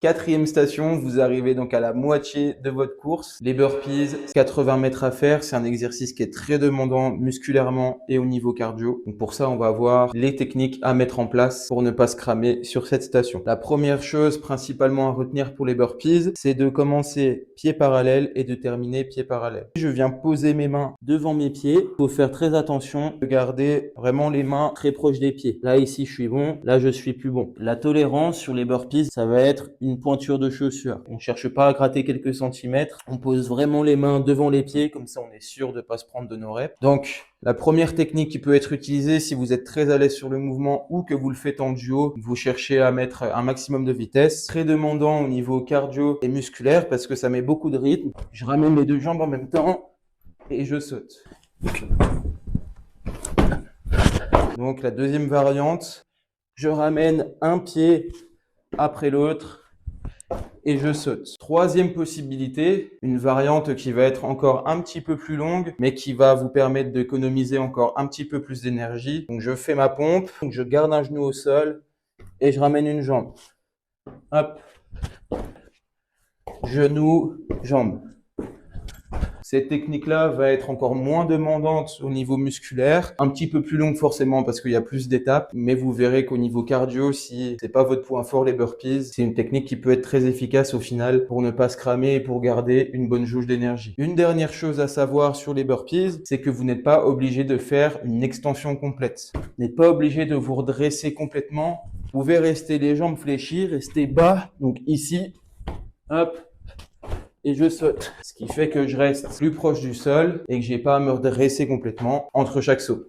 Quatrième station, vous arrivez donc à la moitié de votre course. Les burpees, 80 mètres à faire. C'est un exercice qui est très demandant musculairement et au niveau cardio. Donc pour ça, on va voir les techniques à mettre en place pour ne pas se cramer sur cette station. La première chose principalement à retenir pour les burpees, c'est de commencer pied parallèle et de terminer pied parallèle. Je viens poser mes mains devant mes pieds. Il faut faire très attention de garder vraiment les mains très proches des pieds. Là, ici, je suis bon. Là, je suis plus bon. La tolérance sur les burpees, ça va être une pointure de chaussure. On ne cherche pas à gratter quelques centimètres. On pose vraiment les mains devant les pieds. Comme ça, on est sûr de ne pas se prendre de nos reps. Donc, la première technique qui peut être utilisée si vous êtes très à l'aise sur le mouvement ou que vous le faites en duo, vous cherchez à mettre un maximum de vitesse. Très demandant au niveau cardio et musculaire parce que ça met beaucoup de rythme. Je ramène les deux jambes en même temps et je saute. Donc la deuxième variante, je ramène un pied après l'autre et je saute. Troisième possibilité, une variante qui va être encore un petit peu plus longue, mais qui va vous permettre d'économiser encore un petit peu plus d'énergie. Donc je fais ma pompe, donc je garde un genou au sol et je ramène une jambe. Hop, genou, jambe. Cette technique-là va être encore moins demandante au niveau musculaire, un petit peu plus longue forcément parce qu'il y a plus d'étapes, mais vous verrez qu'au niveau cardio, si c'est pas votre point fort les burpees, c'est une technique qui peut être très efficace au final pour ne pas se cramer et pour garder une bonne jauge d'énergie. Une dernière chose à savoir sur les burpees, c'est que vous n'êtes pas obligé de faire une extension complète. Vous n'êtes pas obligé de vous redresser complètement. Vous pouvez rester les jambes fléchies, rester bas, donc ici, hop, et je saute. Ce qui fait que je reste plus proche du sol et que j'ai pas à me redresser complètement entre chaque saut.